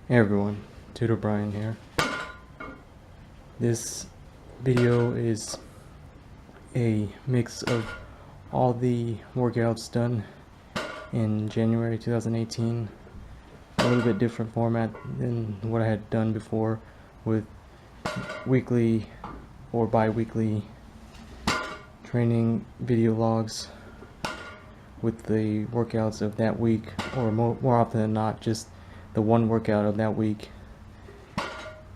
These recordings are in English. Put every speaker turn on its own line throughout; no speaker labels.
Hey everyone, Tutor Brian here. This video is a mix of all the workouts done in January 2018. A little bit different format than what I had done before with weekly or bi-weekly training video logs with the workouts of that week, or more often than not just the one workout of that week.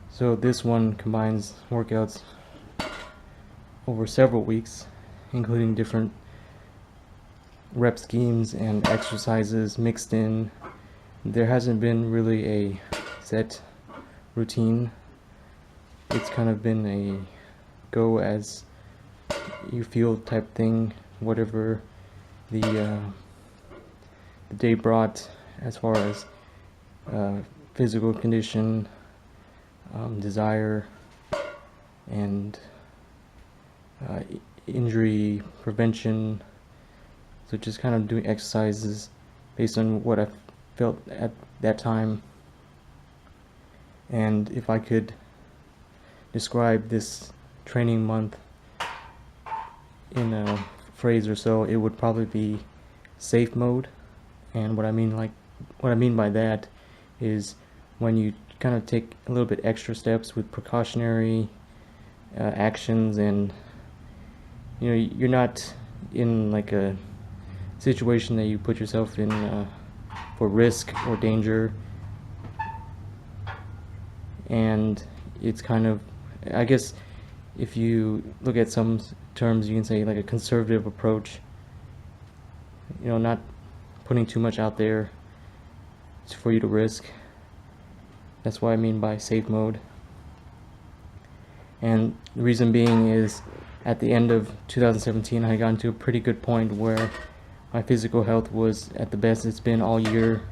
So this one combines workouts over several weeks, including different rep schemes and exercises mixed in. There hasn't been really a set routine. It's kind of been a go as you feel type thing, whatever the day brought as far as physical condition, desire, and injury prevention. So just kind of doing exercises based on what I felt at that time. And if I could describe this training month in a phrase or so, it would probably be safe mode. And what I mean by that is when you kind of take a little bit extra steps with precautionary actions, and you're not in like a situation that you put yourself in for risk or danger. And it's kind of, I guess if you look at some terms, you can say like a conservative approach, not putting too much out there for you to risk. That's what I mean by safe mode. And the reason being is at the end of 2017 I got to a pretty good point where my physical health was at the best it's been all year.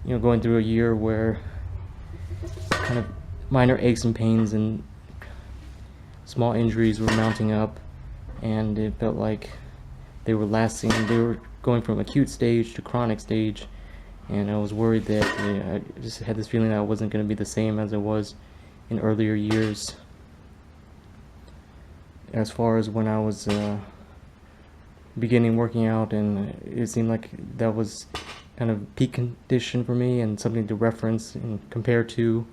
Going through a year where kind of minor aches and pains and small injuries were mounting up, and it felt like they were lasting. They were going from acute stage to chronic stage, and I was worried that I just had this feeling that I wasn't going to be the same as I was in earlier years. As far as when I was beginning working out, and it seemed like that was kind of peak condition for me and something to reference and compare to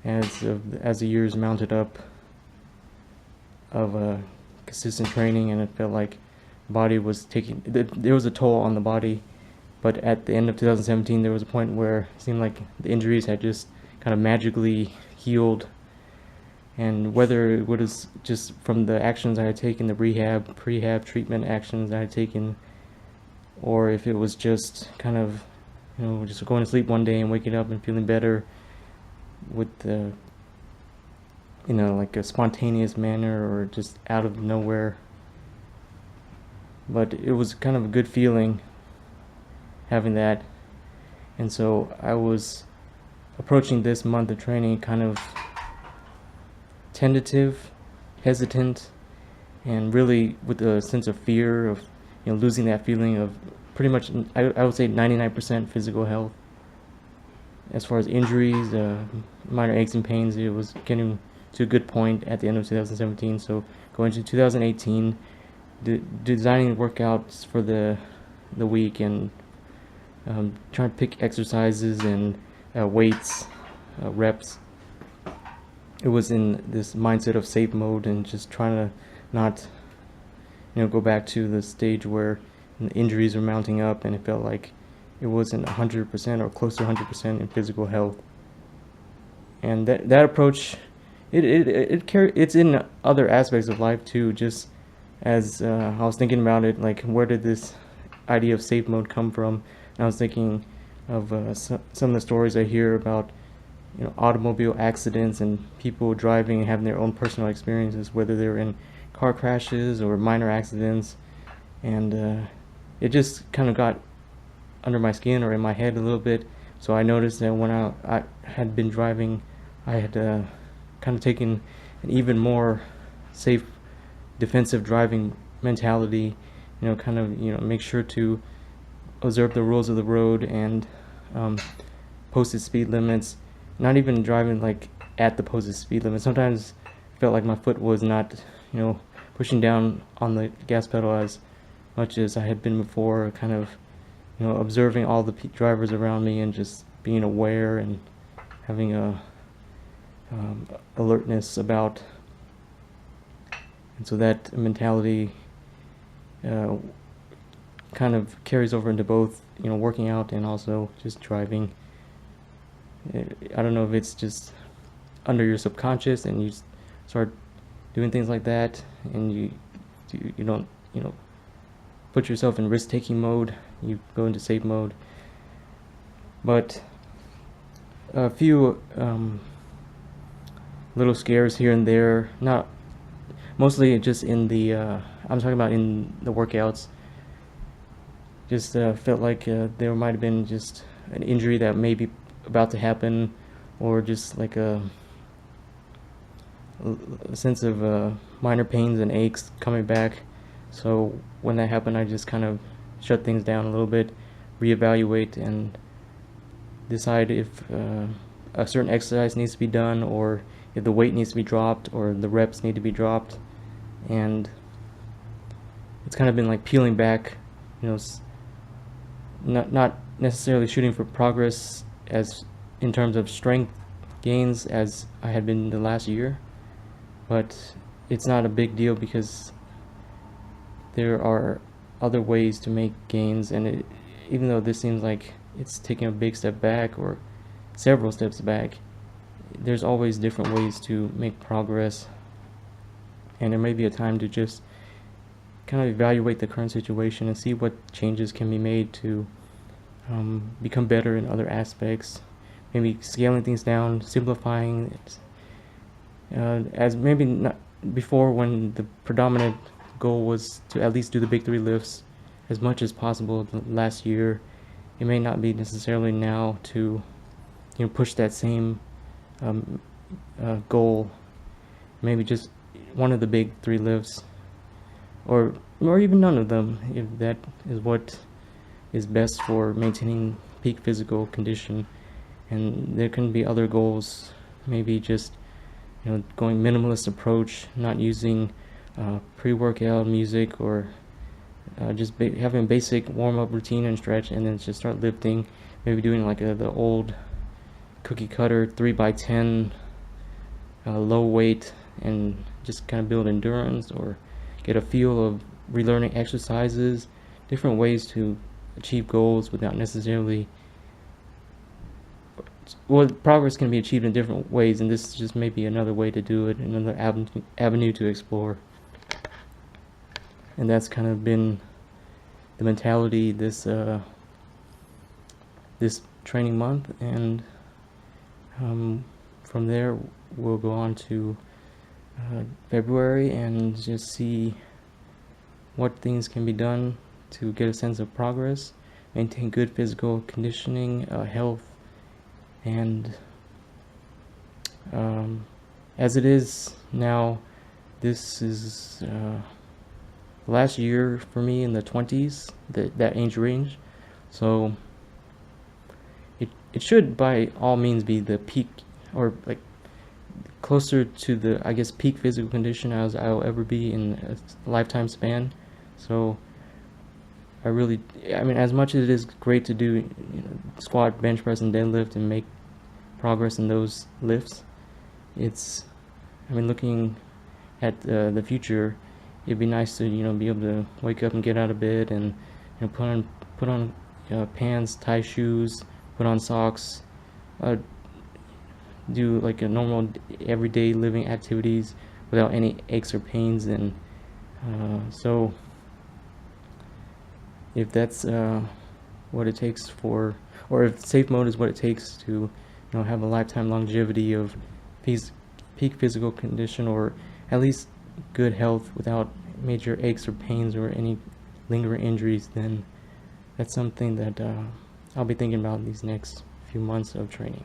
as the years mounted up of consistent training. And it felt like the body was there was a toll on the body. But at the end of 2017, there was a point where it seemed like the injuries had just kind of magically healed. And whether it was just from the actions I had taken, the prehab treatment actions I had taken, or if it was just kind of, just going to sleep one day and waking up and feeling better with the, like a spontaneous manner, or just out of nowhere. But it was kind of a good feeling having that. And so I was approaching this month of training kind of tentative, hesitant, and really with a sense of fear of losing that feeling of pretty much, I would say 99% physical health. As far as injuries, minor aches and pains, it was getting to a good point at the end of 2017. So going to 2018, designing workouts for the week, and trying to pick exercises and weights, reps. It was in this mindset of safe mode, and just trying to not go back to the stage where the injuries were mounting up and it felt like it wasn't 100% or close to 100% in physical health. And that approach, it's in other aspects of life too. Just as I was thinking about it, like, where did this idea of safe mode come from? And I was thinking of some of the stories I hear about automobile accidents and people driving and having their own personal experiences, whether they're in car crashes or minor accidents. And it just kind of got under my skin or in my head a little bit. So I noticed that when I had been driving, I had kind of taken an even more safe, defensive driving mentality. Make sure to observe the rules of the road and posted speed limits, not even driving like at the posted speed limit. Sometimes I felt like my foot was not, pushing down on the gas pedal as much as I had been before, kind of, observing all the drivers around me and just being aware and having a alertness about. And so that mentality kind of carries over into both, working out and also just driving. I don't know if it's just under your subconscious and you start doing things like that, and you don't put yourself in risk-taking mode. You go into safe mode. But a few little scares here and there, not mostly just in the I'm talking about in the workouts. Just felt like there might have been just an injury that may be about to happen, or just like a sense of minor pains and aches coming back. So when that happened, I just kind of shut things down a little bit, reevaluate, and decide if a certain exercise needs to be done, or if the weight needs to be dropped, or the reps need to be dropped. And it's kind of been like peeling back, not necessarily shooting for progress as in terms of strength gains as I had been the last year, but it's not a big deal because there are other ways to make gains. And even though this seems like it's taking a big step back or several steps back, there's always different ways to make progress, and there may be a time to just kind of evaluate the current situation and see what changes can be made to become better in other aspects. Maybe scaling things down, simplifying it, as maybe not before, when the predominant goal was to at least do the big 3 lifts as much as possible last year. It may not be necessarily now to push that same goal. Maybe just one of the big 3 lifts, or even none of them, if that is what is best for maintaining peak physical condition. And there can be other goals, maybe just going minimalist approach, not using pre-workout music, or just having a basic warm-up routine and stretch, and then just start lifting. Maybe doing like the old cookie cutter 3x10 low weight, and just kind of build endurance or get a feel of relearning exercises, different ways to achieve goals without necessarily, well, progress can be achieved in different ways, and this is just maybe another way to do it, another avenue to explore. And that's kind of been the mentality this training month. And from there we'll go on to February and just see what things can be done to get a sense of progress, maintain good physical conditioning, health, and as it is now, this is last year for me in the 20s, that age range. So it should by all means be the peak, or like closer to the, I guess, peak physical condition as I'll ever be in a lifetime span. So I mean, as much as it is great to do squat, bench press, and deadlift and make progress in those lifts, looking at the future, it'd be nice to be able to wake up and get out of bed and put on pants, tie shoes, put on socks, do like a normal everyday living activities without any aches or pains. And so if that's what it takes for, or if safe mode is what it takes to have a lifetime longevity of peak physical condition, or at least good health without major aches or pains or any lingering injuries, then that's something that I'll be thinking about these next few months of training.